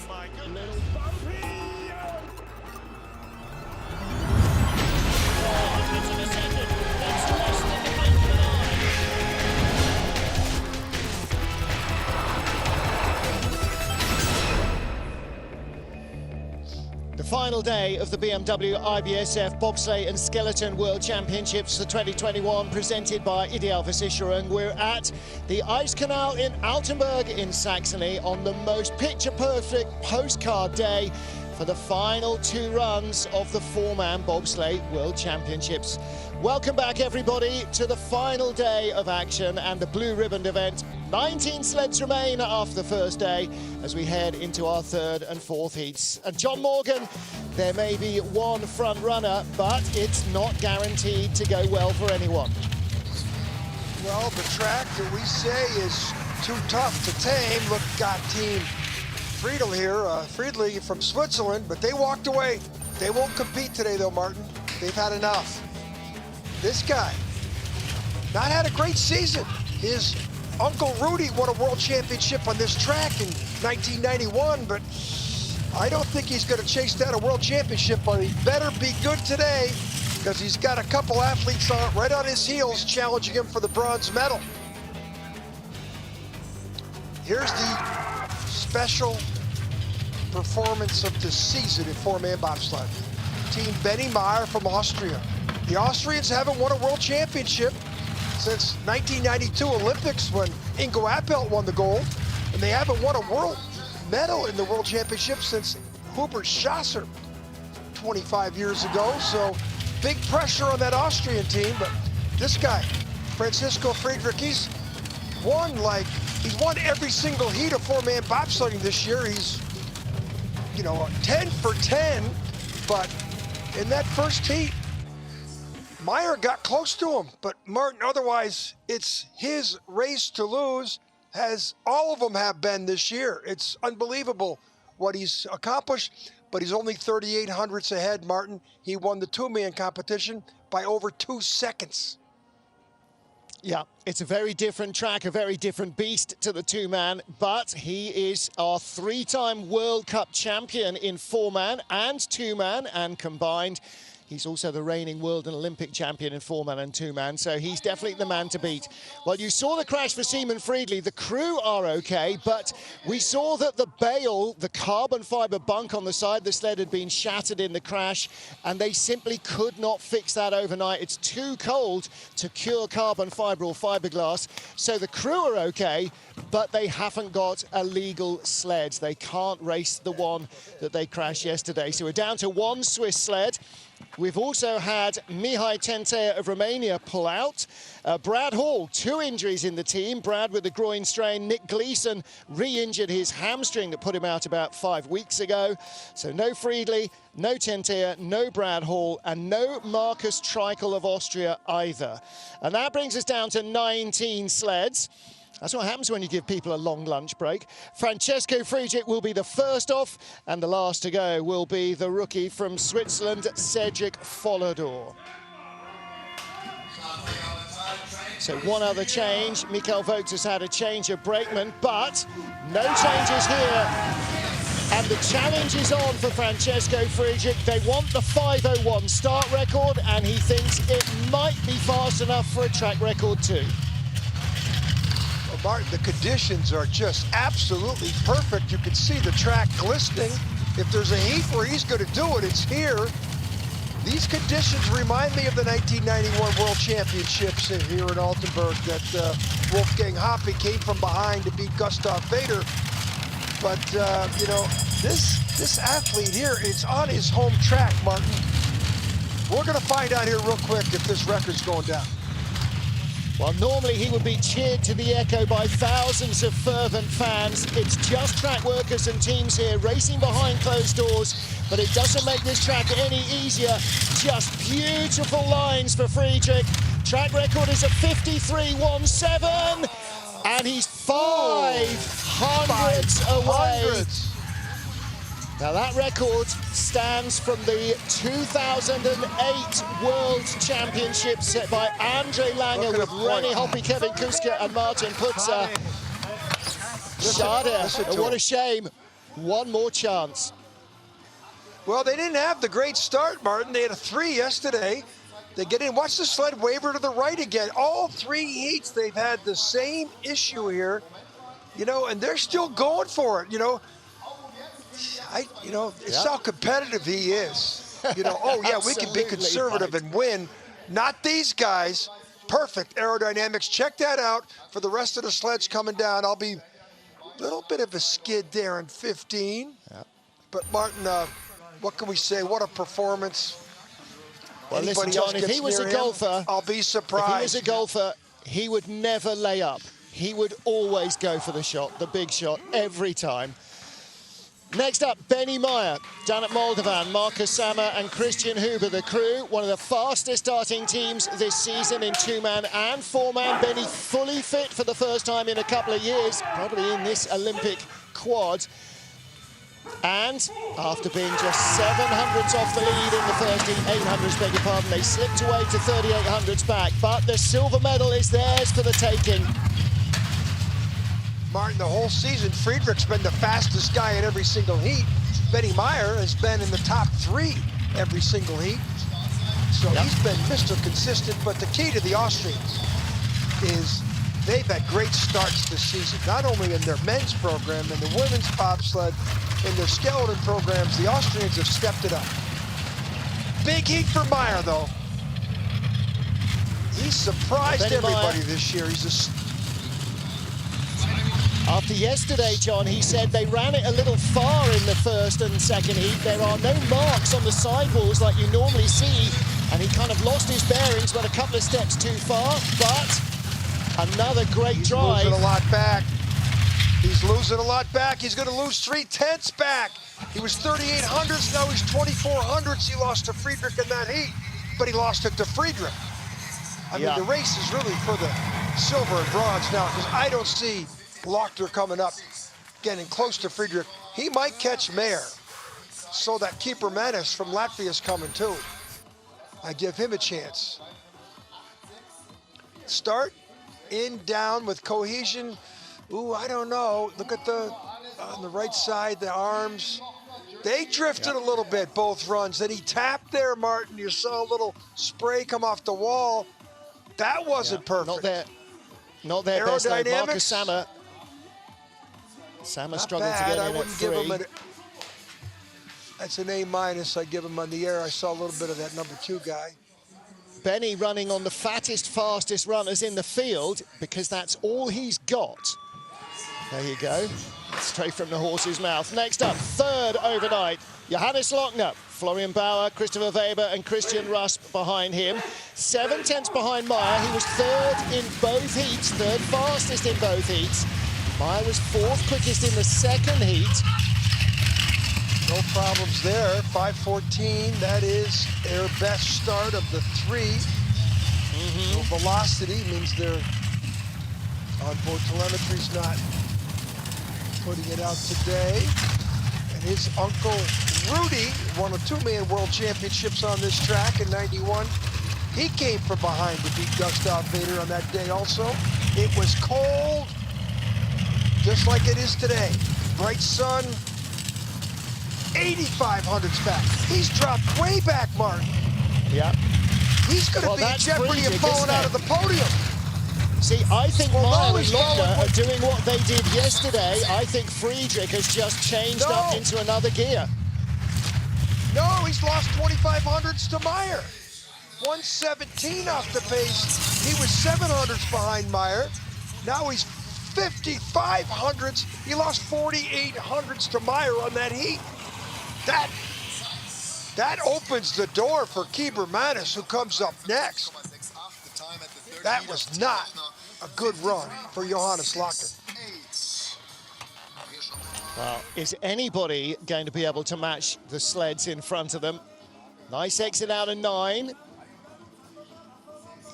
my goodness. Little bumpy. Hundreds of a second. That's less than the blink of an eye. The final day of the BMW IBSF Bobsleigh and Skeleton World Championships for 2021, presented by Viesturs. We're at the Ice Canal in Altenberg in Saxony on the most picture-perfect postcard day for the final two runs of the four-man Bobsleigh World Championships. Welcome back, everybody, to the final day of action and the blue-ribboned event. 19 sleds remain after the first day as we head into our third and fourth heats. And John Morgan, there may be one front runner, but it's not guaranteed to go well for anyone. Well, the track that we say is too tough to tame. Look, got Team Friedel here, Friedli from Switzerland, but they walked away. They won't compete today, though, Martin. They've had enough. This guy, not had a great season. His Uncle Rudy won a world championship on this track in 1991, but I don't think he's going to chase down a world championship, but he better be good today because he's got a couple athletes right on his heels challenging him for the bronze medal. Here's the special performance of the season in four-man bobsled. Team Benny Meyer from Austria. The Austrians haven't won a world championship since 1992 Olympics when Ingo Appelt won the gold, and they haven't won a world medal in the world championship since Hubert Schasser 25 years ago. So big pressure on that Austrian team, but this guy, Francisco Friedrich, he's won every single heat of four-man bobsledding this year. He's, 10 for 10, but in that first heat, Meyer got close to him, but Martin, otherwise, it's his race to lose, as all of them have been this year. It's unbelievable what he's accomplished, but he's only 38 hundredths ahead, Martin. He won the two-man competition by over 2 seconds. Yeah, it's a very different track, a very different beast to the two-man, but he is our three-time World Cup champion in four-man and two-man, and combined, he's also the reigning world and Olympic champion in four-man and two-man, so he's definitely the man to beat. Well, you saw the crash for Seaman Friedli. The crew are okay, but we saw that the bale, the carbon fiber bunk on the side of the sled, had been shattered in the crash, and they simply could not fix that overnight. It's too cold to cure carbon fiber or fiberglass, so the crew are okay, but they haven't got a legal sled. They can't race the one that they crashed yesterday. So we're down to one Swiss sled. We've also had Mihai Tentea of Romania pull out. Brad Hall, 2 injuries in the team. Brad with the groin strain. Nick Gleeson re-injured his hamstring that put him out about 5 weeks ago. So no Friedli, no Tentea, no Brad Hall, and no Marcus Treichel of Austria either. And that brings us down to 19 sleds. That's what happens when you give people a long lunch break. Francesco Friedrich will be the first off, and the last to go will be the rookie from Switzerland, Cedric Follador. So one other change. Michael Vogts has had a change of brakeman, but no changes here. And the challenge is on for Francesco Friedrich. They want the 5:01 start record, and he thinks it might be fast enough for a track record too. Martin, the conditions are just absolutely perfect. You can see the track glistening. If there's a heat where he's going to do it, it's here. These conditions remind me of the 1991 World Championships here in Altenberg that Wolfgang Hoppe came from behind to beat Gustav Vader. But, this athlete here, it's on his home track, Martin. We're going to find out here real quick if this record's going down. Well, normally he would be cheered to the echo by thousands of fervent fans. It's just track workers and teams here racing behind closed doors, but it doesn't make this track any easier. Just beautiful lines for Friedrich. Track record is a 53.17, and he's 500 away. Now that record stands from the 2008 World Championship set by Andre Lange with René Hoppe, Kevin Kuska and Martin Putzer. Schade, what a shame. one more chance. Well, they didn't have the great start, Martin. They had a 3 yesterday. They get in. Watch the sled waver to the right again. All 3 heats, they've had the same issue here, you know, and they're still going for it, you know. It's how competitive he is. You know, oh yeah, we can be conservative and win. Not these guys. Perfect aerodynamics. Check that out for the rest of the sleds coming down. I'll be a little bit of a skid there in 15. Yeah. But Martin, what can we say? What a performance. Well, listen, John, if he was a golfer, I'll be surprised. If he was a golfer, he would never lay up. He would always go for the shot, the big shot, every time. Next up, Benny Meyer, down at Moldovan, Marcus Sammer and Christian Huber, the crew. One of the fastest starting teams this season in 2-man and 4-man. Benny fully fit for the first time in a couple of years, probably in this Olympic quad. And after being just 700ths off the lead in the first heat, 800ths, beg your pardon, they slipped away to 3800ths back. But the silver medal is theirs for the taking. Martin, the whole season, Friedrich's been the fastest guy in every single heat. Benny Meyer has been in the top 3 every single heat. So he's been Mr. Consistent, but the key to the Austrians is they've had great starts this season, not only in their men's program and the women's bobsled, in their skeleton programs. The Austrians have stepped it up. Big heat for Meyer, though. He's surprised everybody this year. After yesterday, John, he said they ran it a little far in the first and second heat. There are no marks on the sidewalls like you normally see, and he kind of lost his bearings, went a couple of steps too far, but another great drive. He's losing a lot back. He's losing a lot back. He's going to lose 3/10 back. He was 3800ths, now he's 2400ths. He lost to Friedrich in that heat, but he lost it to Friedrich. I mean, the race is really for the silver and bronze now, because I don't see Lochter coming up, getting close to Friedrich. He might catch Mayer. So that keeper Manis from Latvia is coming too. I give him a chance. Start in, down with cohesion. Ooh, I don't know. Look at on the right side, the arms. They drifted a little bit, both runs. Then he tapped there, Martin. You saw a little spray come off the wall. That wasn't perfect. Not their best though. Marcus Sammer. Sammer struggled to get in at 3. That's an A-. I give him on the air. I saw a little bit of that number 2 guy. Benny running on the fattest, fastest runners in the field because that's all he's got. There you go. Straight from the horse's mouth. Next up, third overnight, Johannes Lochner, Florian Bauer, Christopher Weber and Christian Rusk behind him. 7/10 behind Meyer. He was third in both heats, third fastest in both heats. Meyer was 4th quickest in the second heat. No problems there. 5:14, that is their best start of the 3. No velocity means their onboard telemetry's not putting it out today. And his uncle Rudy won a 2-man world championships on this track in '91. He came from behind to beat Gustav Vader on that day also. It was cold, just like it is today. Bright sun, 8,500s back. He's dropped way back, Martin. Yeah. He's going to be in jeopardy of falling out of the podium. See, I think Meyer and Lochner are doing what they did yesterday. I think Friedrich has just changed up into another gear. No, he's lost 2,500s to Meyer. 117 off the pace. He was 700s behind Meyer. Now he's 5,500s. He lost 4,800s to Meyer on that heat. That opens the door for Keeper Manis, who comes up next. That was not a good run for Johannes Lochner. Well, is anybody going to be able to match the sleds in front of them? Nice exit out of 9.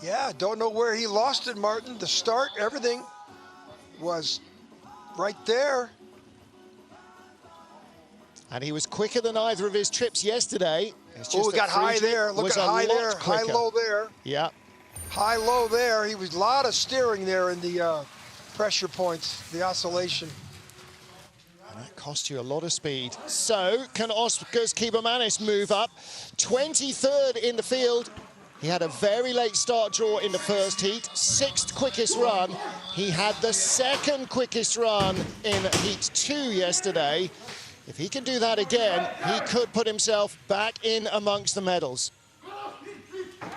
Yeah, don't know where he lost it, Martin. The start, everything was right there. And he was quicker than either of his trips yesterday. Oh, we got high there. Look at high there, high low there. Yeah. High low there. He was a lot of steering there in the pressure points, the oscillation. And that cost you a lot of speed. So can Oskars Kibermanis move up? 23rd in the field. He had a very late start draw in the first heat, 6th quickest run. He had the 2nd quickest run in Heat 2 yesterday. If he can do that again, he could put himself back in amongst the medals. He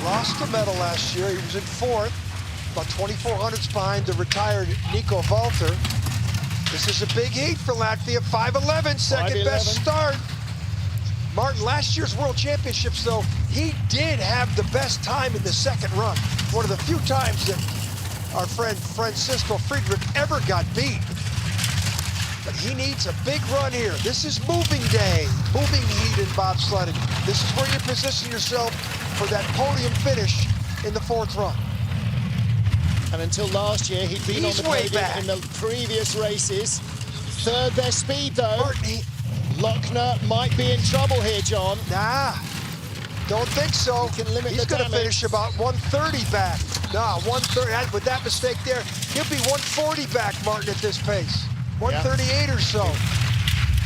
lost the medal last year. He was in 4th, about 2,400s behind the retired Nico Valter. This is a big heat for Latvia, 5'11", second best start. Martin, last year's World Championships, though, he did have the best time in the 2nd run. One of the few times that our friend Francisco Friedrich ever got beat. But he needs a big run here. This is moving day, moving heat in bobsledding. This is where you position yourself for that podium finish in the 4th run. And until last year, he'd been on the podium in the previous races. 3rd best speed, though. Martin, Lochner might be in trouble here, John. Nah, don't think so. He can limit He's the going to finish about 130 back. Nah, 130, with that mistake there, he'll be 140 back, Martin, at this pace. 138 or so.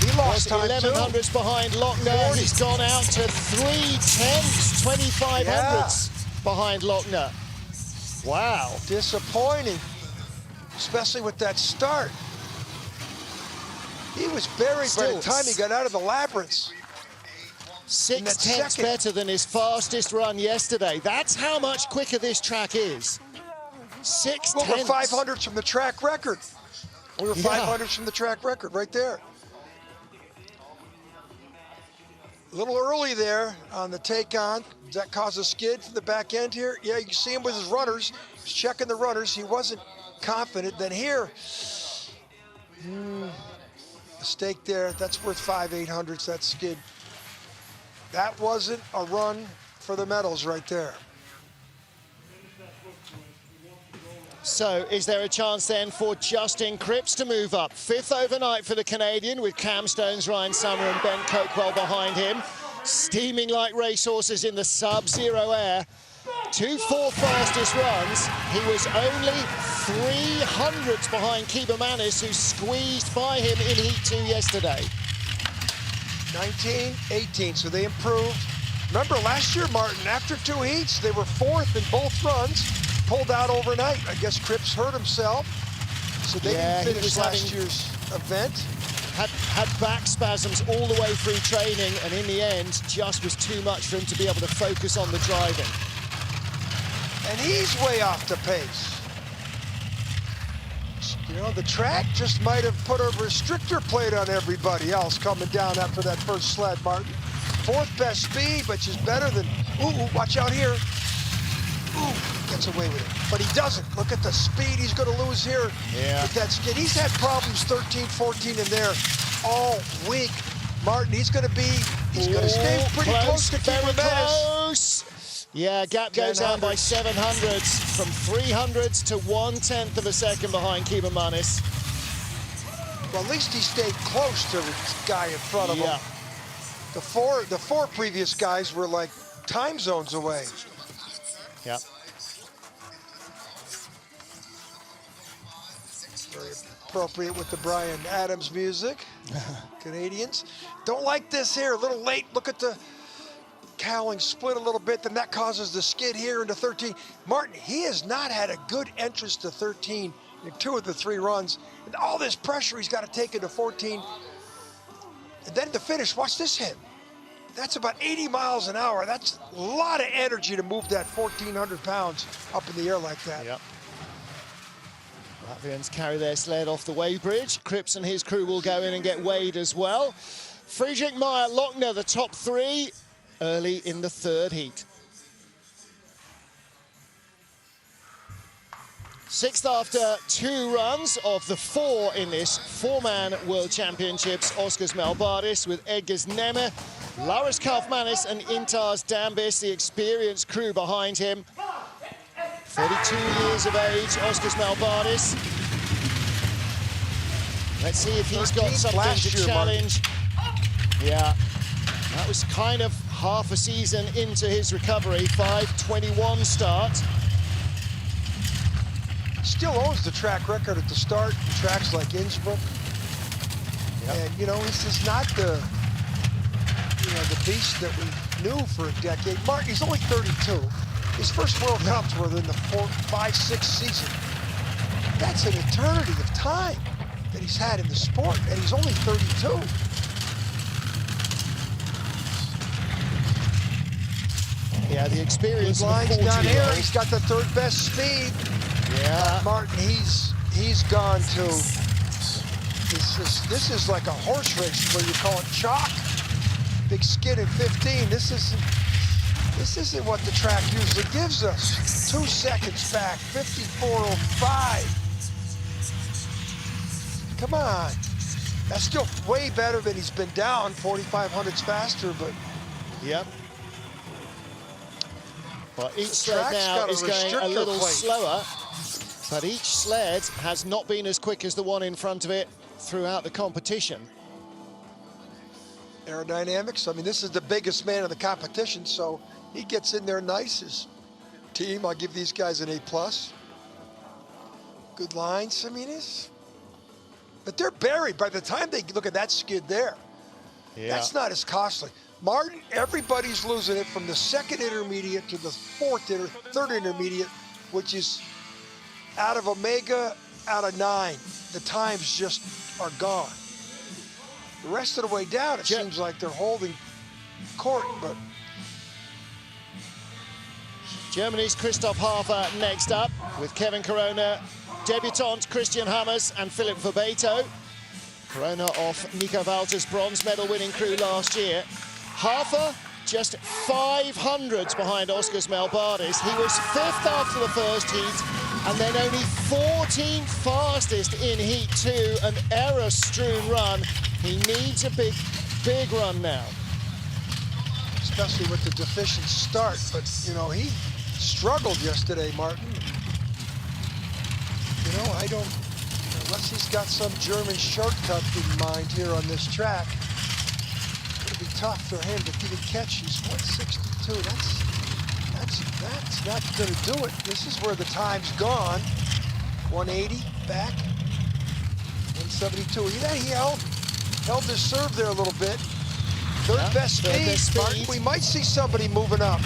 He lost time, 1100s behind Lochner. He's gone out to 3/10, 2500s behind Lochner. Wow. Disappointing, especially with that start. He was buried by the time he got out of the labyrinths. 6/10 better than his fastest run yesterday. That's how much quicker this track is. 6/10. Well, we're 500s from the track record. We were 500s from the track record right there. A little early there on the take-on. Does that cause a skid from the back end here? Yeah, you can see him with his runners. He's checking the runners. He wasn't confident. Then here, mistake there. That's worth 5/800s, that skid. That wasn't a run for the medals right there. So is there a chance then for Justin Cripps to move up? 5th overnight for the Canadian with Cam Stones, Ryan Summer and Ben Coakwell behind him. Steaming like racehorses in the sub-zero air. 2 4th fastest runs. He was only 300s behind Kibermanis, who squeezed by him in Heat 2 yesterday. 19, 18, so they improved. Remember last year, Martin, after 2 heats, they were 4th in both runs. Pulled out overnight. I guess Cripps hurt himself, so they didn't finish last year's event. Had back spasms all the way through training, and in the end, just was too much for him to be able to focus on the driving. And he's way off the pace. You know, the track just might have put a restrictor plate on everybody else coming down after that first sled, Martin. 4th best speed, which is better than, ooh, watch out here. Ooh, gets away with it, but he doesn't. Look at the speed he's going to lose here with that skid. He's had problems 13, 14 in there all week. Martin, he's going to stay pretty close to Kibermanis. Yeah, gap goes down by 700s, from 300s to 1/10 of a second behind Kibermanis. Well, at least he stayed close to the guy in front of him. The four previous guys were like time zones away. Yeah. Very appropriate with the Bryan Adams music. Canadians don't like this here. A little late. Look at the cowling split a little bit. Then that causes the skid here into 13. Martin, he has not had a good entrance to 13 in 2 of the 3 runs. And all this pressure he's got to take into 14. And then to finish, watch this hit. That's about 80 miles an hour. That's a lot of energy to move that 1,400 pounds up in the air like that. Yep. Latvians carry their sled off the weighbridge. Cripps and his crew will go in and get weighed as well. Friedrich, Meyer, Lochner, the top 3, early in the 3rd heat. 6th after 2 runs of the 4 in this 4-man World Championships. Oskars Melbardis with Edgars Nemme, Lauris Kaufmanis and Intars Dambis, the experienced crew behind him. 32 years of age, Oskars Melbardis. Let's see if he's got something to challenge. Yeah, that was kind of half a season into his recovery. 5:21 start. still owns the track record at the start, tracks like Innsbruck. Yep. And, you know, this is not the, you know, the beast that we knew for a decade. Martin, he's only 32. His first World Cups were in the 4, 5, 6 season. That's an eternity of time that he's had in the sport, and he's only 32. Yeah, the experience. Good lines down here. He's got the third best speed. Yeah, Martin, he's gone to. This is like a horse race where you call it chalk. Big skid in 15. This isn't what the track usually gives us. 2 seconds back, 54.05. Come on. That's still way better than he's been down. 4,500s faster, but. Yep. Well, each sled now is going a little slower, but each sled has not been as quick as the one in front of it throughout the competition. Aerodynamics, I mean, this is the biggest man in the competition, so he gets in there nice. His team, I'll give these guys an A+. Good lines, I mean, but they're buried by the time they look at that skid there. Yeah. That's not as costly. Martin, everybody's losing it from the second intermediate to the third intermediate, which is out of Omega, out of 9. The times just are gone. The rest of the way down, it seems like they're holding court, but. Germany's Christoph Hafer next up with Kevin Corona, debutant Christian Hammers and Philipp Verbeto. Corona off Nico Walter's bronze medal winning crew last year. Hafer just 500s behind Oskars Melbardis. He was 5th after the first heat and then only 14th fastest in heat 2, an error-strewn run. He needs a big run now. Especially with the deficient start, but, you know, he struggled yesterday, Martin. You know, unless he's got some German shortcut in mind here on this track, it'll be tough for him to even catch. He's 162. That's not going to do it. This is where the time's gone. 180 back. 172. He held his serve there a little bit. Third best speed. Martin, we might see somebody moving up.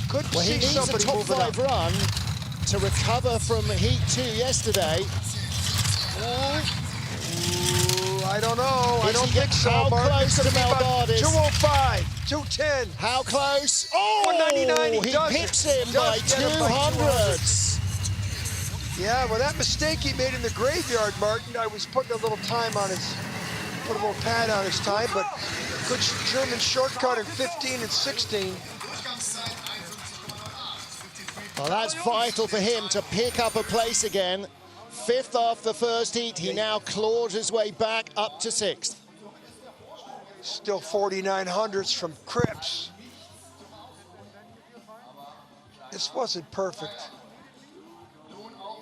Could see somebody moving up. He needs a top 5 run to recover from heat 2 yesterday. I don't know. I don't think so, Martin. Close to Melbardis? 205, 210. How close? Oh, 199. He pips him by 200s. Yeah, well, that mistake he made in the graveyard, Martin, I was putting a little time on his, put a little pad on his time, but good German shortcut in 15 and 16. Well, that's vital for him to pick up a place again. 5th off the first heat, he now claws his way back up to 6th. Still 4900s from Cripps. This wasn't perfect.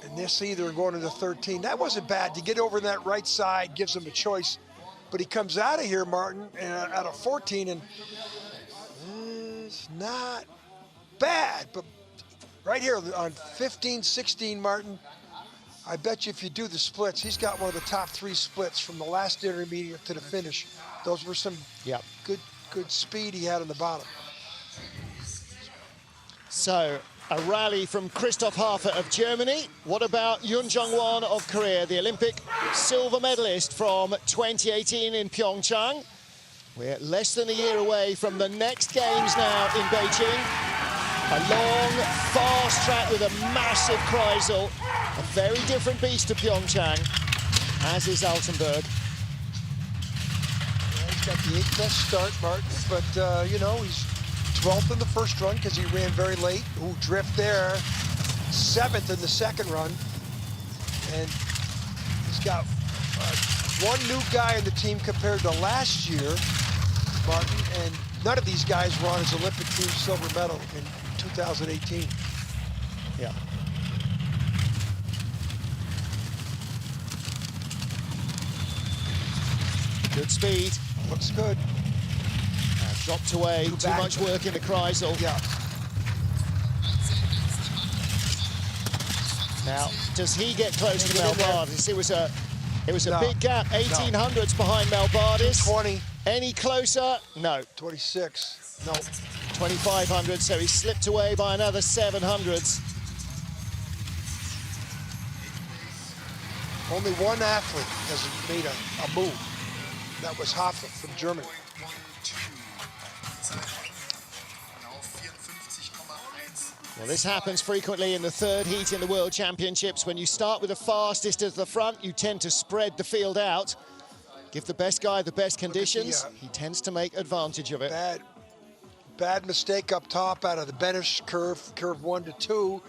And this either going into 13. That wasn't bad. To get over that right side gives him a choice. But he comes out of here, Martin, out of 14, and it's not bad. But right here on 15, 16, Martin, I bet you if you do the splits, he's got one of the top 3 splits from the last intermediate to the finish. Those were some good speed he had on the bottom. So, a rally from Christoph Hafer of Germany. What about Yoon Jung-won of Korea, the Olympic silver medalist from 2018 in Pyeongchang? We're less than a year away from the next games now in Beijing. A long, fast track with a massive Kreisel. A very different beast to Pyeongchang, as is Altenberg. Yeah, he's got the 8th best start, Martin, but, you know, he's 12th in the first run because he ran very late. Ooh, drift there. 7th in the second run. And he's got one new guy in the team compared to last year, Martin, and none of these guys were on his Olympic team silver medal in 2018. Yeah. Good speed. Looks good. Dropped away, too much work in the Kreisel. Yeah. Now Does he get close to Mel Bardis? It was a No. big gap. 1800s behind Mel Bardis. 20. Any closer? No. 26. No. 2500, so he slipped away by another 700s. Only one athlete has made a move. That was Hoffa from Germany. Well, this happens frequently in the third heat in the World Championships. When you start with the fastest at the front, you tend to spread the field out. Give the best guy the best conditions. He tends to make advantage of it. Bad mistake up top out of the Benish curve 1 to 2.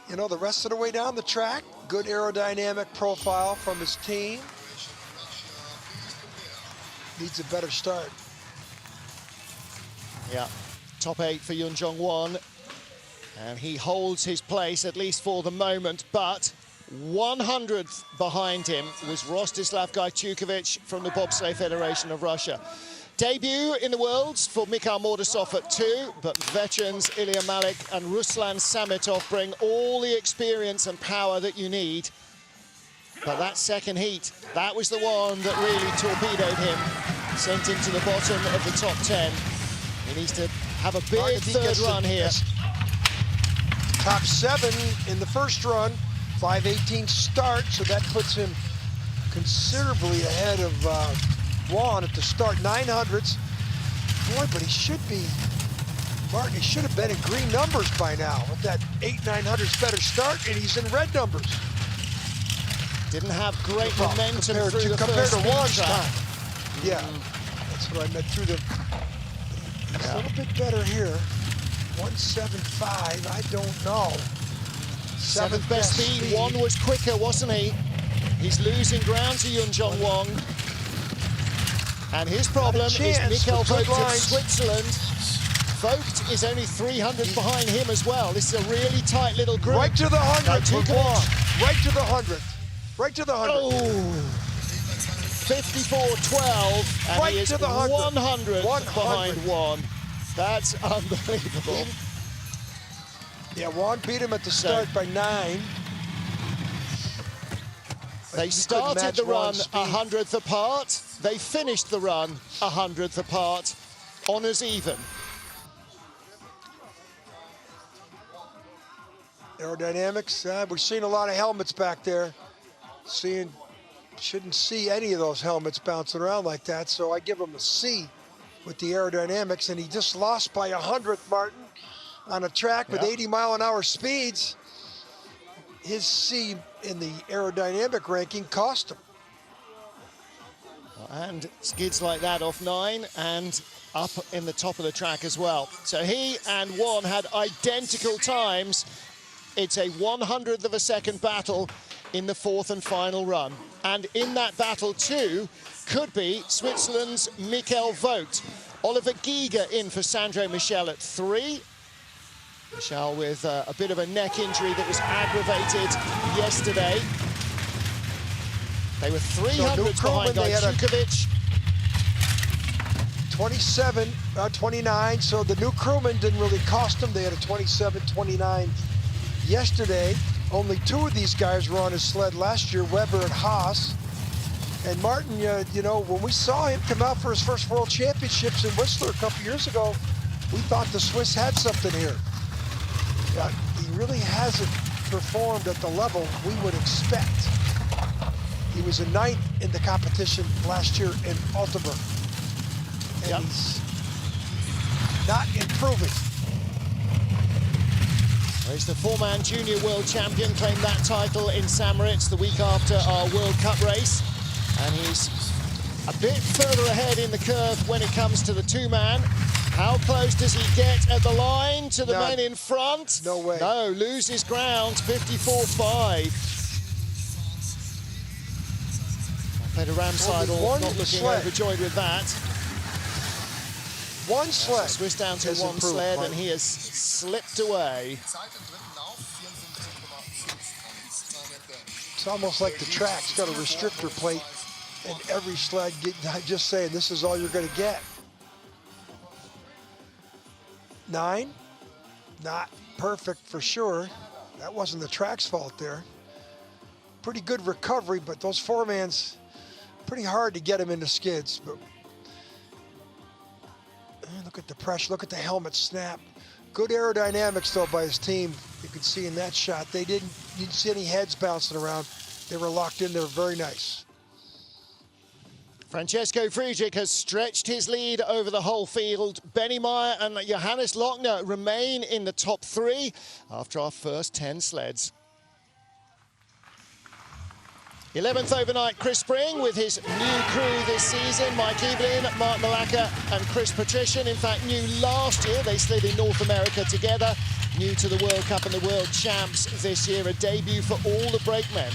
You know, the rest of the way down the track, good aerodynamic profile from his team. Needs a better start. Yeah, top 8 for Yun Jong-won. And he holds his place, at least for the moment, but 100th behind him was Rostislav Gaichukovic from the Bobsleigh Federation of Russia. Debut in the Worlds for Mikhail Mordasov at 2, but veterans Ilya Malik and Ruslan Samitov bring all the experience and power that you need. But that second heat, that was the one that really torpedoed him, sent him to the bottom of the top 10. He needs to have a big third run here. Top 7 in the first run, 5:18 start, so that puts him considerably ahead of Juan at the start, 900s. Boy, but he should be, Martin, he should have been in green numbers by now with that 8-900s better start, and he's in red numbers. Didn't have great momentum through the compared first to Juan's track. time. Yeah, that's what I meant through the. It's a little bit better here. 175, I don't know. Seventh best speed. One was quicker, wasn't he? He's losing ground to Yun Jong-won. And his problem is Mikkel Vogt of Switzerland. Vogt is only 300 behind him as well. This is a really tight little group. Right to the 100th for Juan. Right to the 100th. Right to the 100th. Oh, 54.12, and right he is to the 100 behind Juan. That's unbelievable. Yeah, Juan beat him at the start by 9. They started the run 100th apart. They finished the run 100th apart. Honours even. Aerodynamics, we're seeing a lot of helmets back there. Shouldn't see any of those helmets bouncing around like that, so I give him a C with the aerodynamics, and he just lost by 100th, Martin, on a track with 80-mile-an-hour speeds. His C in the aerodynamic ranking cost him. And skids like that off 9 and up in the top of the track as well. So he and Juan had identical times. It's a 100th of a second battle in the 4th and final run. And in that battle too could be Switzerland's Mikkel Vogt. Oliver Giger in for Sandro Michel at 3. Michel with a bit of a neck injury that was aggravated yesterday. They were 300 behind Gaichukovic. 29, so the new crewman didn't really cost them. They had a 27-29 yesterday. Only 2 of these guys were on his sled last year, Weber and Haas. And Martin, you know, when we saw him come out for his first World Championships in Whistler a couple years ago, we thought the Swiss had something here. But he really hasn't performed at the level we would expect. He was a 9th in the competition last year in Altenberg. And he's not improving. Well, he's the 4-man junior world champion, claimed that title in St. Moritz the week after our World Cup race. And he's a bit further ahead in the curve when it comes to the 2-man. How close does he get at the line to the men in front? No way. No, loses ground, 54.5. Peter Ramseidel not looking overjoyed with that. One sled. Swiss down to one sled, and he has slipped away. It's almost like the track's got a restrictor plate, and every sled, just saying, this is all you're going to get. 9, not perfect for sure. That wasn't the track's fault there. pretty good recovery, but those four-mans, pretty hard to get him into skids. But look at the pressure, look at the helmet snap. Good aerodynamics though by his team. You can see in that shot, you didn't see any heads bouncing around. They were locked in there, very nice. Francesco Friedrich has stretched his lead over the whole field. Benny Meyer and Johannes Lochner remain in the top 3 after our first 10 sleds. 11th overnight, Chris Spring with his new crew this season. Mike Evelyn, Mark Malacca and Chris Patrician. In fact, new last year. They slid in North America together. New to the World Cup and the World Champs this year. A debut for all the brakemen.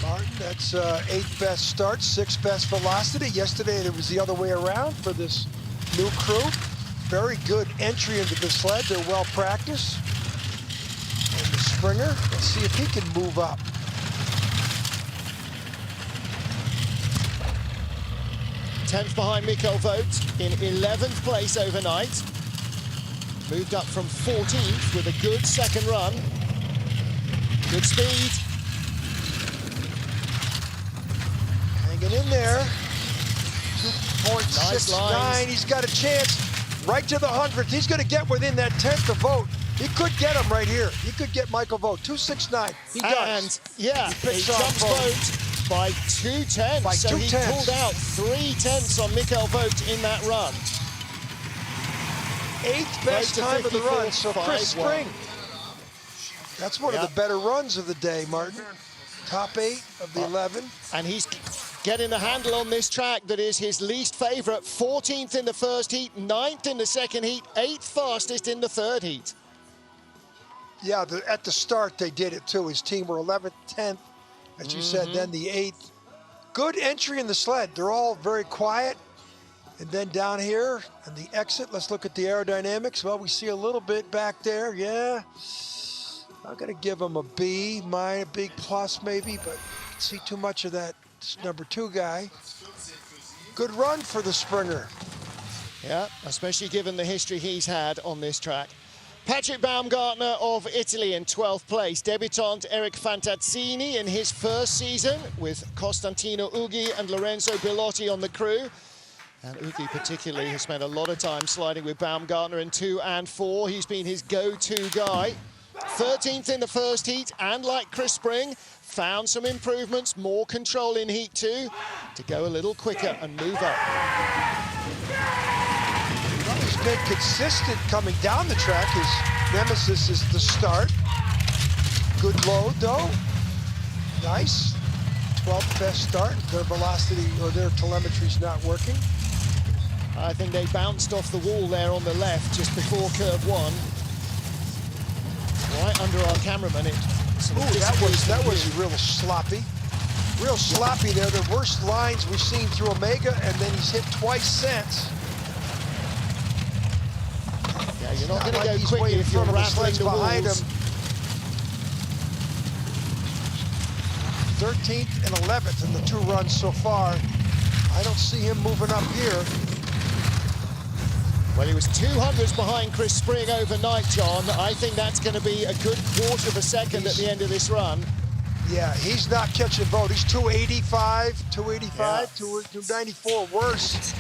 Martin, that's 8th best start, 6th best velocity. Yesterday, it was the other way around for this new crew. Very good entry into the sled. They're well practiced. And the Springer, let's see if he can move up. Tenth behind Mikkel Vogt in 11th place overnight. Moved up from 14th with a good second run. Good speed. Hanging in there. Nice 2.69, he's got a chance. Right to the 100th, he's gonna get within that 10th of Vogt. He could get him right here. He could get Michael Vogt, 2.69. He does. And yeah, he jumps Vogt by 2/10. By so 2/10. he pulled out 3/10 on Mikkel Vogt in that run. 8th best time of the run, so Chris Spring. That's one of the better runs of the day, Martin. Top 8 of the 11. And he's getting the handle on this track that is his least favorite. 14th in the first heat, 9th in the second heat, 8th fastest in the third heat. Yeah, at the start they did it too. His team were 11th, 10th, as you said, then the 8th. Good entry in the sled. They're all very quiet. And then down here, and the exit, let's look at the aerodynamics. Well, we see a little bit back there, yeah. I'm gonna give him a B, a big plus maybe, but see too much of that number 2 guy. Good run for the Springer. Yeah, especially given the history he's had on this track. Patrick Baumgartner of Italy in 12th place. Debutant Eric Fantazzini in his first season with Costantino Ughi and Lorenzo Bellotti on the crew. And Ughi particularly has spent a lot of time sliding with Baumgartner in 2 and 4. He's been his go-to guy. 13th in the first heat, and like Chris Spring, found some improvements, more control in heat 2 to go a little quicker and move up. Well, he's been consistent coming down the track. His nemesis is the start. Good load though. Nice. 12th best start. Their velocity or their telemetry's not working. I think they bounced off the wall there on the left just before curve 1. Right under our cameraman. That was real sloppy. Real sloppy there. The worst lines we've seen through Omega, and then he's hit twice since. Yeah, you're not going to like go quickly if you're rattling the behind walls. him. 13th and 11th in the 2 runs so far. I don't see him moving up here. Well, he was 200s behind Chris Spring overnight, John. I think that's going to be a good quarter of a second at the end of this run. Yeah, he's not catching Vogt. He's 285, 294, worse.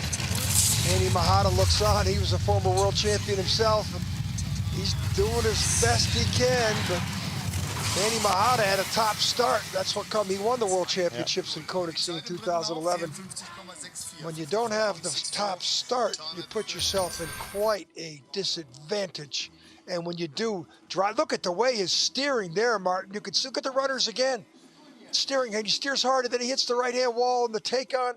Andy Mahata looks on. He was a former world champion himself, and he's doing as best he can, but Andy Mahata had a top start. That's what come. He won the world championships in Koenigsegg in 2011. When you don't have the top start, you put yourself in quite a disadvantage. And when you do drive, look at the way his steering there, Martin. You can look at the runners again. Steering, and he steers hard, and then he hits the right-hand wall and the take-on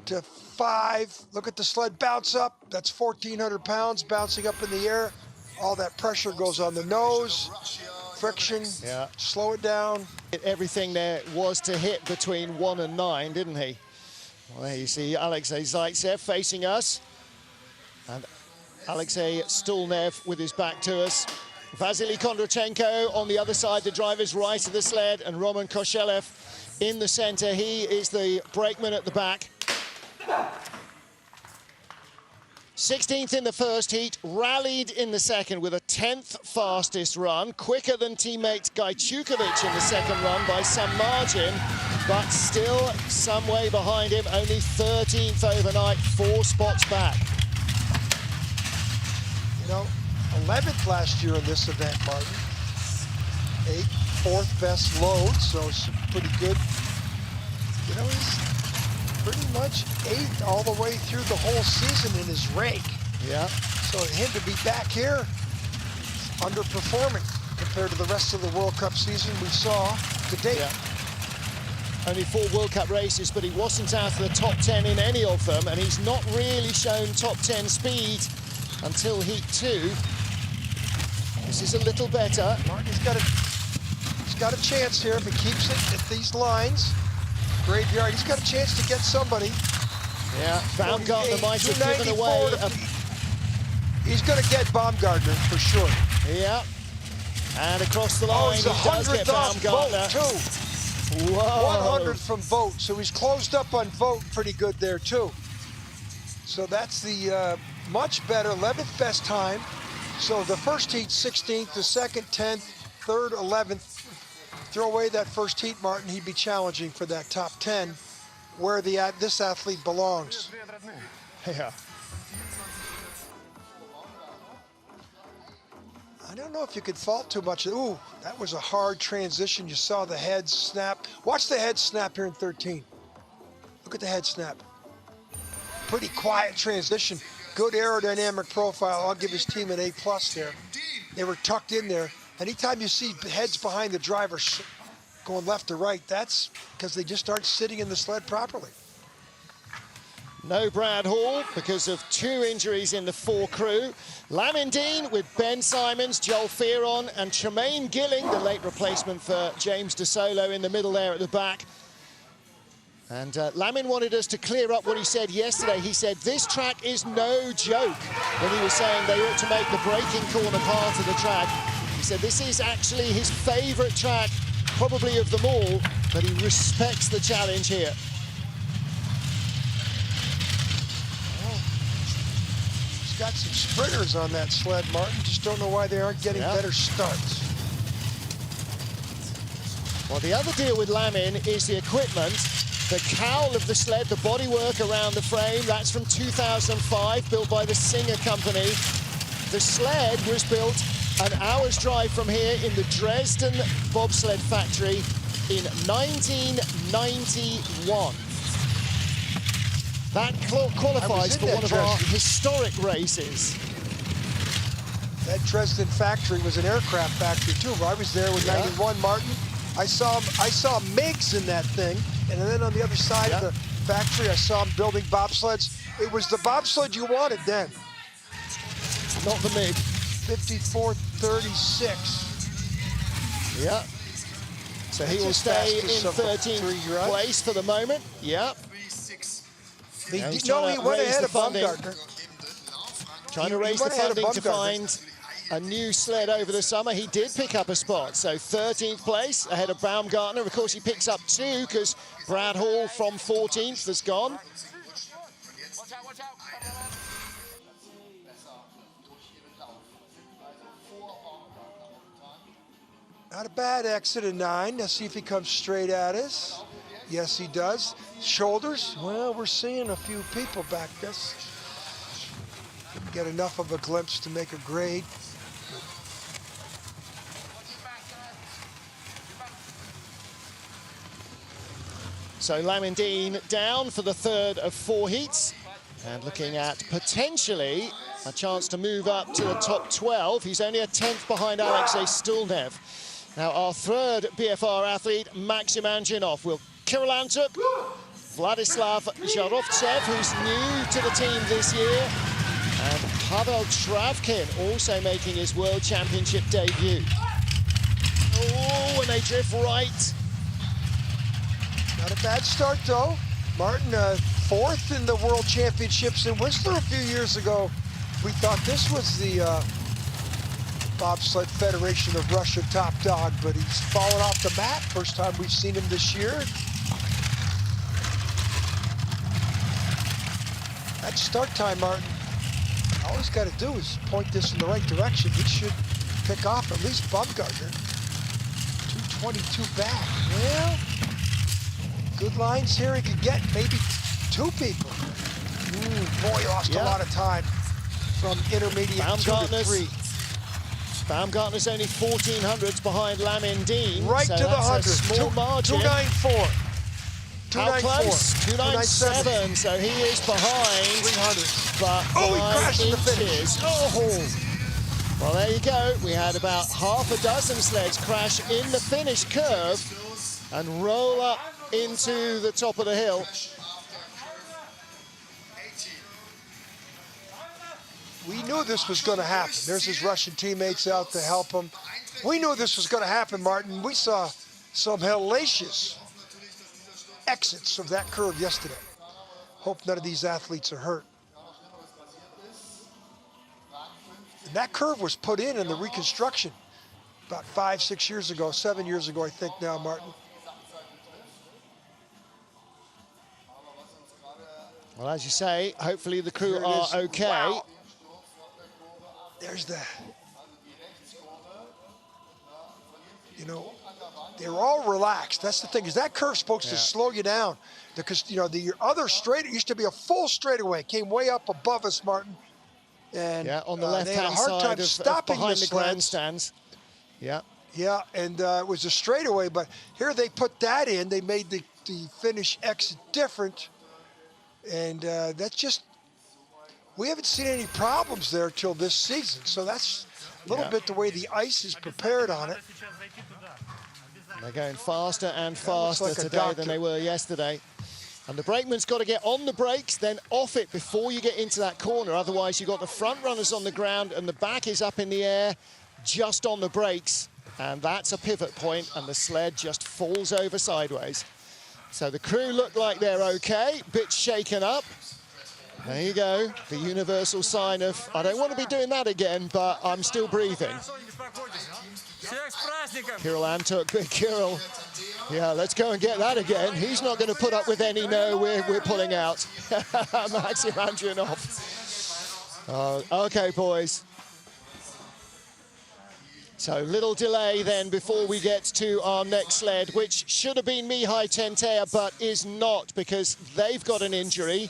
to 5. Look at the sled bounce up. That's 1,400 pounds bouncing up in the air. All that pressure goes on the nose. Friction, slow it down. Everything there was to hit between 1 and 9, didn't he? Well, there you see Alexei Zaitsev facing us. And Alexei Stulnev with his back to us. Vasily Kondrachenko on the other side, the driver's right of the sled, and Roman Koshelev in the center. He is the brakeman at the back. 16th in the first heat, rallied in the second with a 10th fastest run, quicker than teammate Gajčukovic in the second run by some margin, but still some way behind him, only 13th overnight, 4 spots back. You know, 11th last year in this event, Martin. 4th best load, so it's pretty good. You know, he's pretty much 8th all the way through the whole season in his rake. Yeah. So him to be back here, underperforming compared to the rest of the World Cup season we saw to date. Yeah. Only 4 World Cup races, but he wasn't out of the top 10 in any of them, and he's not really shown top 10 speed until heat 2. This is a little better. Martin's got a chance here if he keeps it at these lines. Graveyard, he's got a chance to get somebody. Yeah, Baumgartner might have given away. He's going to get Baumgartner for sure. Yeah, and across the line, he does get Baumgartner. Too. Whoa. 100 from Vogt, so he's closed up on Vogt pretty good there too. So that's the much better 11th best time. So the first heat 16th, the second 10th, third 11th. Throw away that first heat, Martin, he'd be challenging for that top 10 where this athlete belongs. Yeah. I don't know if you could fault too much. Ooh, that was a hard transition. You saw the head snap. Watch the head snap here in 13. Look at the head snap. Pretty quiet transition. Good aerodynamic profile. I'll give his team an A+ there. They were tucked in there. Anytime you see heads behind the driver going left to right, that's because they just aren't sitting in the sled properly. No Brad Hall because of 2 injuries in the 4 crew. Lamin Dean with Ben Simons, Joel Fearon and Tremaine Gilling, the late replacement for James De Solo in the middle there at the back. And Lamin wanted us to clear up what he said yesterday. He said this track is no joke when he was saying they ought to make the braking corner part of the track. He said this is actually his favourite track, probably of them all, but he respects the challenge here. He's got some sprinters on that sled, Martin. Just don't know why they aren't getting better starts. Well, the other deal with Lamin is the equipment. The cowl of the sled, the bodywork around the frame, that's from 2005, built by the Singer Company. The sled was built an hour's drive from here in the Dresden bobsled factory in 1991. That qualifies for one of our historic races. That Dresden factory was an aircraft factory too. I was there with 91, Martin. I saw MiGs in that thing, and then on the other side of the factory, I saw them building bobsleds. It was the bobsled you wanted then. Not the MiG. 54.36. Yeah. So he will stay in 13th place for the moment. Yeah. He went ahead of Baumgartner. Trying to raise the funding to find a new sled over the summer. He did pick up a spot, so 13th place ahead of Baumgartner. Of course, he picks up 2 because Brad Hall from 14th has gone. Not a bad exit of 9. Let's see if he comes straight at us. Yes, he does. Shoulders. Well, we're seeing a few people back this. Didn't get enough of a glimpse to make a grade. So Lamin Dean down for the 3rd of 4 heats and looking at potentially a chance to move up to the top 12. He's only a 10th behind Alexei Stulnev. Now our 3rd BFR athlete, Maxim Anginov, will Kirill Antuk, Vladislav Zharovtsev, who's new to the team this year, and Pavel Travkin also making his World Championship debut. Oh, and they drift right. Not a bad start, though. Martin, 4th in the World Championships in Whistler a few years ago. We thought this was the Bobsled Federation of Russia top dog, but he's fallen off the mat. First time we've seen him this year. That start time, Martin. All he's got to do is point this in the right direction. He should pick off at least Bumgarner. 222 back. Well, good lines here. He could get maybe 2 people. Boy, he lost a lot of time from intermediate 2 to 3. Baumgartner's only 1400s behind Lamin Dean. Right so to the 100. Small margin. 294. How close? 297. So he is behind. 300. But he crashed in the finish. Well, there you go. We had about half a dozen sleds crash in the finish curve and roll up into the top of the hill. We knew this was going to happen. There's his Russian teammates out to help him. We knew this was going to happen, Martin. We saw some hellacious exits of that curve yesterday. Hope none of these athletes are hurt. And that curve was put in the reconstruction about 5, 6 years ago, 7 years ago, I think now, Martin. Well, as you say, hopefully the crew are okay. Wow. There's the, you know, they're all relaxed. That's the thing, is that curve's supposed to slow you down. Because, you know, the other straight, it used to be a full straightaway, came way up above us, Martin. And on the left-hand side of behind the grandstands. Yeah, and it was a straightaway, but here they put that in. They made the finish exit different. And that's just, we haven't seen any problems there till this season. So that's a little bit the way the ice is prepared on it. They're going faster and faster today than they were yesterday. And the brakeman's got to get on the brakes, then off it before you get into that corner. Otherwise, you've got the front runners on the ground and the back is up in the air just on the brakes. And that's a pivot point, and the sled just falls over sideways. So the crew look like they're okay, bit shaken up. There you go, the universal sign of, I don't want to be doing that again, but I'm still breathing. Kirill Antuk, big Kirill. Yeah, let's go and get that again. He's not going to put up with any no, we're pulling out. Maxim Andrianov. Okay, boys. So little delay then before we get to our next sled, which should have been Mihai Tentea, but is not because they've got an injury.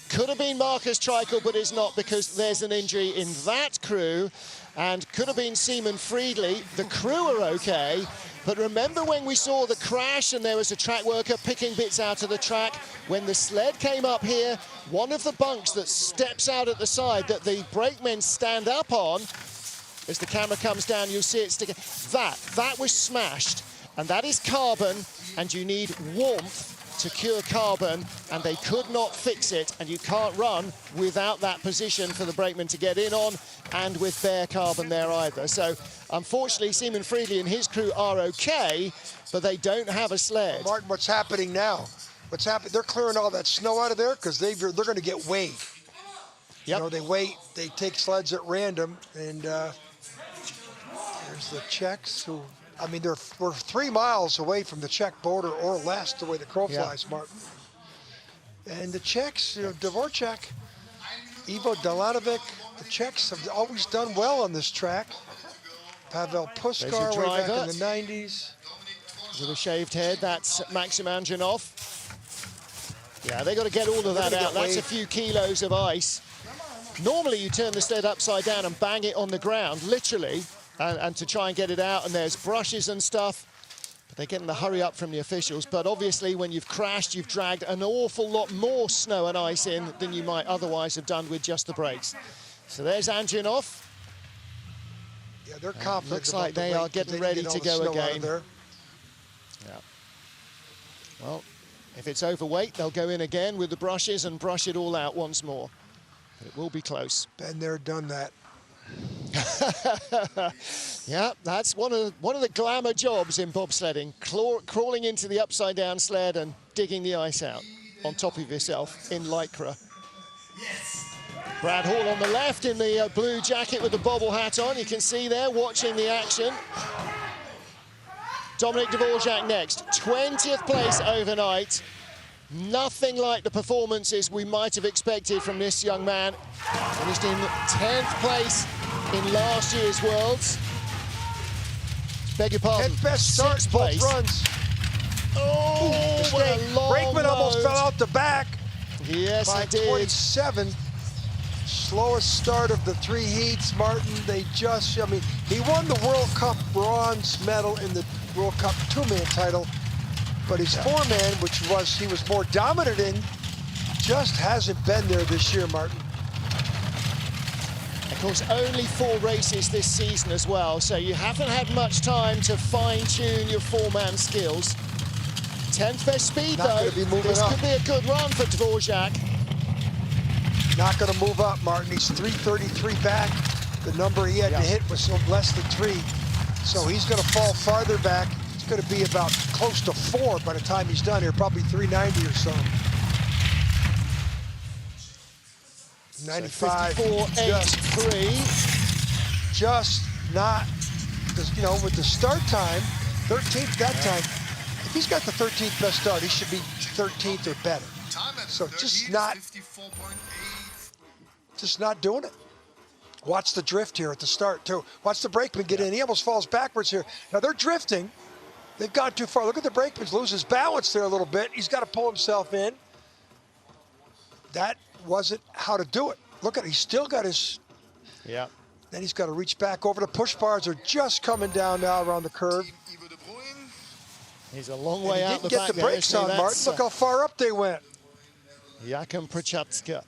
Could have been Marcus Treichel, but is not because there's an injury in that crew. And could have been Seaman Friedley. The crew are okay. But remember when we saw the crash and there was a track worker picking bits out of the track? When the sled came up here, one of the bunks that steps out at the side that the brakemen stand up on, as the camera comes down, you'll see it sticking. That was smashed. And that is carbon, and you need warmth to cure carbon, and they could not fix it, and you can't run without that position for the brakeman to get in on, and with bare carbon there either. So unfortunately, Seaman Friedley and his crew are okay, but they don't have a sled. Martin, what's happening now? What's happening? They're clearing all that snow out of there because they're going to get weighed. You know, they weigh, they take sleds at random, and there's the Czechs who, I mean, we're 3 miles away from the Czech border or less, the way the crow flies, Martin. And the Czechs, you know, Dvorak, Ivo Dalanovic, the Czechs have always done well on this track. Pavel Puskar way back in the 90s. With a shaved head, that's Maxim Andrianov. Yeah, they got to get all of that out. That's a few kilos of ice. Normally you turn the sled upside down and bang it on the ground, literally, and to try and get it out, and there's brushes and stuff. But they're getting the hurry up from the officials. But obviously when you've crashed, you've dragged an awful lot more snow and ice in than you might otherwise have done with just the brakes. So there's Andrianov. Yeah, they're confident. Looks like they are getting ready to go again. Yeah. Well, if it's overweight, they'll go in again with the brushes and brush it all out once more. But it will be close. Been there, done that. Yeah, that's one of the glamour jobs in bobsledding, crawling into the upside down sled and digging the ice out on top of yourself in Lycra. Brad Hall on the left in the blue jacket with the bobble hat on. You can see there watching the action. Dominik Dvorak next, 20th place overnight. Nothing like the performances we might have expected from this young man. Finished in 10th place in last year's Worlds. Beg your pardon. 10th best start, both runs. Oh, what a long Brakeman almost road. fell out the back. Yes, by it did. 27. Slowest start of the 3 heats, Martin. They just, I mean, he won the World Cup bronze medal in the World Cup 2-man title, but his 4-man, which he was more dominant in, just hasn't been there this year, Martin. Of course, only 4 races this season as well, so you haven't had much time to fine-tune your 4-man skills. 10th best speed, Not though. gonna be moving This up. could be a good run for Dvorak. Not going to move up, Martin. He's 333 back. The number he had to hit was less than 3. So he's going to fall farther back. It's going to be about close to 4 by the time he's done here, probably 390 or so. 95. 54.83. Just not, because, you know, with the start time, 13th that time, if he's got the 13th best start, he should be 13th or better. So just not doing it. Watch the drift here at the start, too. Watch the brakeman get in. He almost falls backwards here. Now, they're drifting. They've gone too far. Look at the brakeman. Loses balance there a little bit. He's got to pull himself in. That wasn't how to do it. Look at it. He's still got his... Yeah. Then he's got to reach back over. The push bars are just coming down now around the curve. He's a long way out the didn't back. get the brakes on, Martin. Look how far up they went. Jakub Prochazka.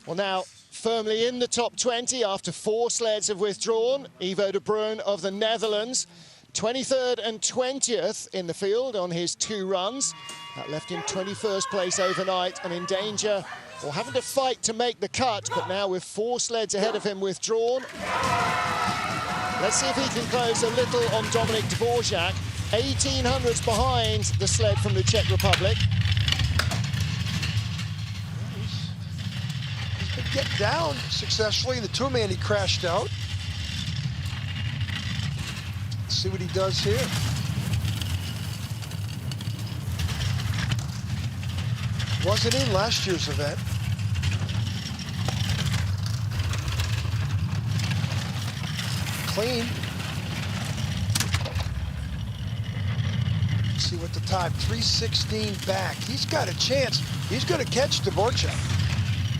Well, now, firmly in the top 20 after 4 sleds have withdrawn. Ivo de Bruin of the Netherlands, 23rd and 20th in the field on his 2 runs. That left him 21st place overnight and in danger, or having to fight to make the cut, but now with 4 sleds ahead of him withdrawn. Let's see if he can close a little on Dominik Dvorak. 1800s behind the sled from the Czech Republic. He's been getting down successfully. In the 2-man, he crashed out. Let's see what he does here. Wasn't in last year's event. Clean. See what the time, 3:16 back. He's got a chance. He's going to catch Dvorak.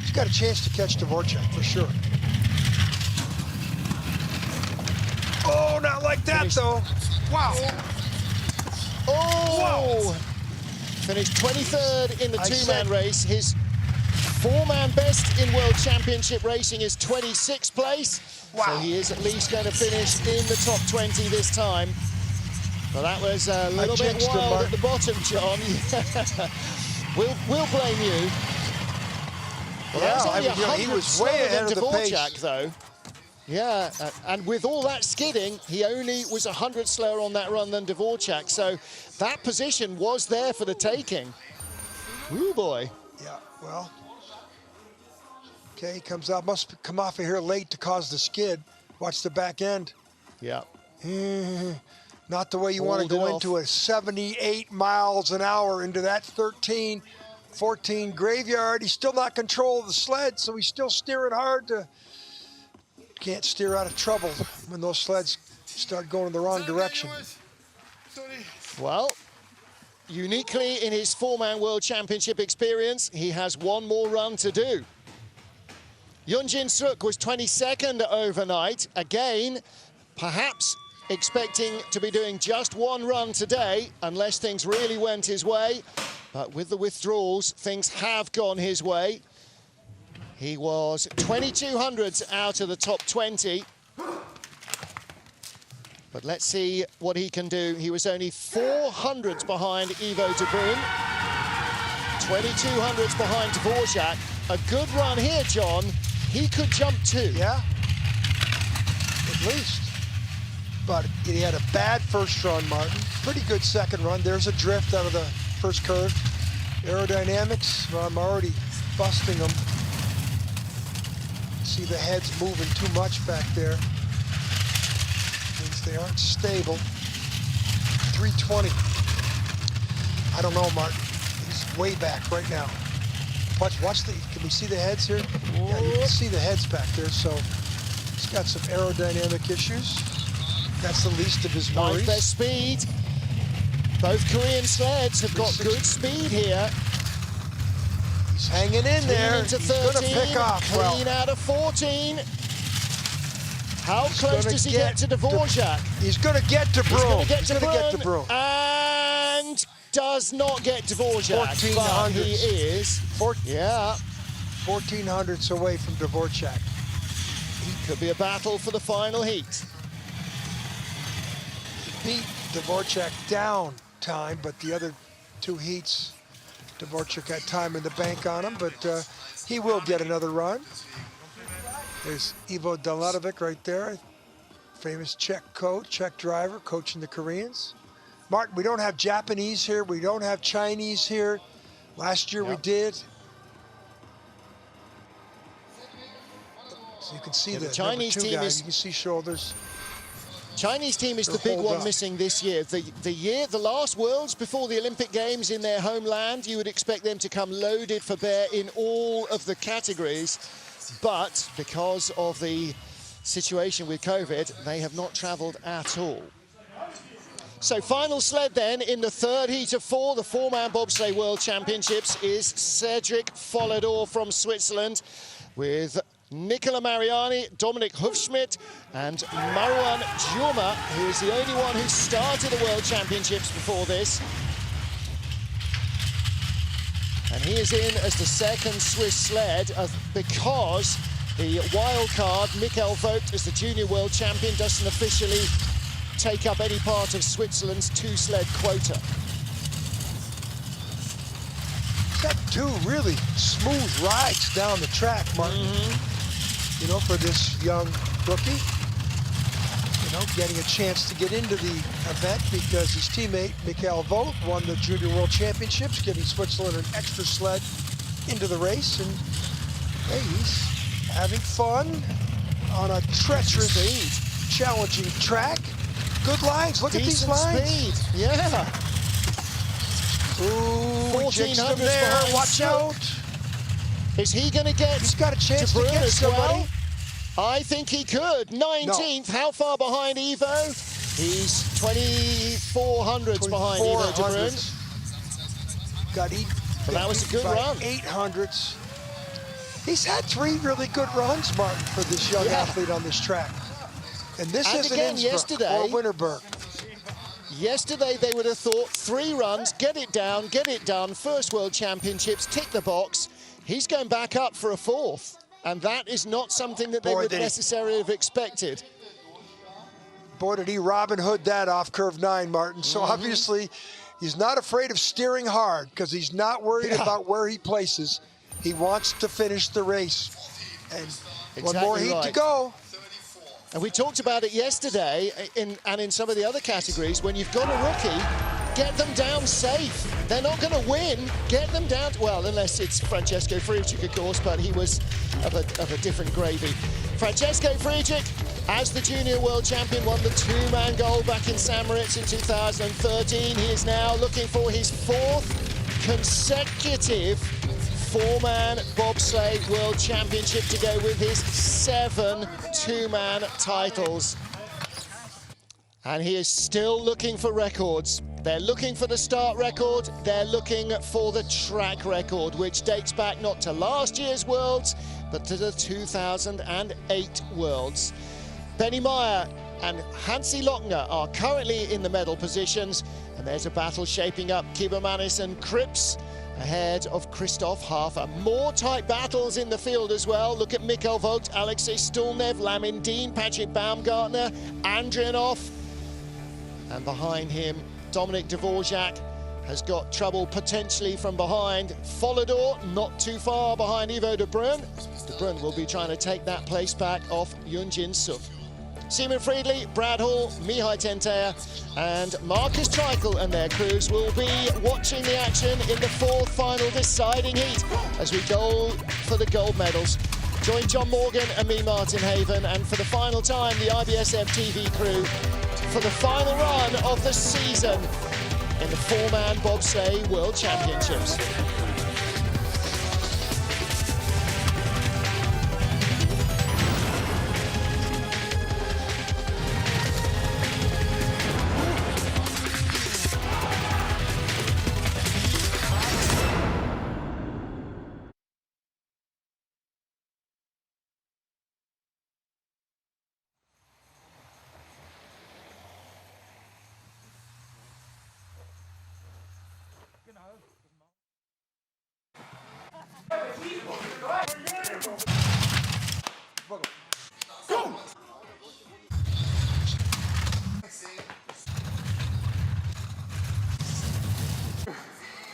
He's got a chance to catch Dvorak for sure. Oh, not like that though. Wow. Oh! Whoa. Finished 23rd in the 2-man race. His 4-man best in World Championship racing is 26th place. Wow. So he is at least going to finish in the top 20 this time. Well, that was a little bit wild at the bottom, John. we'll blame you. Well, that was only he was way ahead of the pace, though. Yeah, and with all that skidding, he only was 100 slower on that run than Dvorak. So that position was there for the taking. Ooh, boy. Yeah, well. Okay, he comes out, must come off of here late to cause the skid. Watch the back end. Yeah. Not the way you want to go into a 78 miles an hour into that 13, 14 graveyard. He's still not controlling the sled, so he's still steering hard to... Can't steer out of trouble when those sleds start going in the wrong direction. Well, uniquely in his 4-man World Championship experience, he has 1 more run to do. Yunjin Suk was 22nd overnight. Again, perhaps expecting to be doing just 1 run today, unless things really went his way. But with the withdrawals, things have gone his way. He was 2200ths out of the top 20. But let's see what he can do. He was only 400ths behind Ivo de Bruin. 2200ths behind Dvorak. A good run here, John. He could jump 2. Yeah, at least. But he had a bad first run, Martin. Pretty good second run. There's a drift out of the first curve. Aerodynamics, well, I'm already busting them. See the heads moving too much back there. Means they aren't stable. 320. I don't know, Martin. He's way back right now. Watch the, can we see the heads here? Yeah, you can see the heads back there, so he's got some aerodynamic issues. That's the least of his worries. Their speed. Both Korean sleds have got good speed here. He's hanging in there. Into He's 13, gonna pick off. clean out of 14. How close does he get to Dvorak? He's gonna get to Broom. He's gonna get to Broom. And does not get Dvorak, but he is, 1400ths away from Dvorak. Could be a battle for the final heat. He beat Dvorak down time, but the other two heats, Dvorak had time in the bank on him, but he will get another run. There's Ivo Dalatovic right there, famous Czech coach, Czech driver, coaching the Koreans. Martin, we don't have Japanese here, we don't have Chinese here. Last year we did. So you can see the Chinese team guy, you can see shoulders. Chinese team is the big one missing this year. The last Worlds before the Olympic Games in their homeland, you would expect them to come loaded for bear in all of the categories. But because of the situation with COVID, they have not traveled at all. So final sled then in the third heat of four, the four-man bobsleigh World Championships, is Cedric Follador from Switzerland with Nicola Mariani, Dominic Hufschmidt and Marouane Djouma, who is the only one who started the World Championships before this. And he is in as the second Swiss sled because the wild card, Michael Vogt, as the junior world champion, doesn't officially take up any part of Switzerland's two-sled quota. He's got two really smooth rides down the track, Martin. You know, for this young rookie. You know, getting a chance to get into the event because his teammate, Michael Vogt, won the Junior World Championships, giving Switzerland an extra sled into the race. And, hey, he's having fun on a treacherous, challenging track. Good lines. Look at these lines. Speed. Yeah. Ooh, 1400 there. Watch out. Is he going to get? He's got a chance to get somebody. Well? I think he could. 19th. No. How far behind Ivo? He's 2400s behind Ivo de Bruin. Got well, that was a good run. 800s. He's had three really good runs, Martin, for this young athlete on this track. And this isn't Innsbruck or Winterberg. Yesterday, they would have thought 3 runs, get it down, get it done, first World Championships, tick the box. He's going back up for a 4th, and that is not something that they would necessarily have expected. Boy, did he Robin Hood that off curve 9, Martin. So obviously, he's not afraid of steering hard because he's not worried about where he places. He wants to finish the race. And one more heat to go. And we talked about it yesterday in some of the other categories. When you've got a rookie, get them down safe. They're not going to win. Get them down, well, unless it's Francesco Friedrich, of course, but he was of a different gravy. Francesco Friedrich, as the junior world champion, won the 2-man gold back in St. Moritz in 2013. He is now looking for his 4th consecutive 4-man bobsleigh world championship to go with his 7 2-man titles. And he is still looking for records. They're looking for the start record, they're looking for the track record, which dates back not to last year's Worlds, but to the 2008 Worlds. Benny Meyer and Hansi Lochner are currently in the medal positions, and there's a battle shaping up. Kibermanis and Cripps ahead of Christoph Hafer. More tight battles in the field as well. Look at Michael Vogt, Alexei Stulnev, Lamin Dean, Patrick Baumgartner, Andrianov. And behind him, Dominic Dvorak has got trouble potentially from behind. Follador not too far behind Ivo de Bruin. De Bruin will be trying to take that place back off Yunjin Suk. Simon Friedli, Brad Hall, Mihai Tentea and Marcus Treichel and their crews will be watching the action in the 4th final deciding heat as we go for the gold medals. Join John Morgan and me, Martin Haven, and for the final time, the IBSF TV crew for the final run of the season in the four-man bobsleigh World Championships.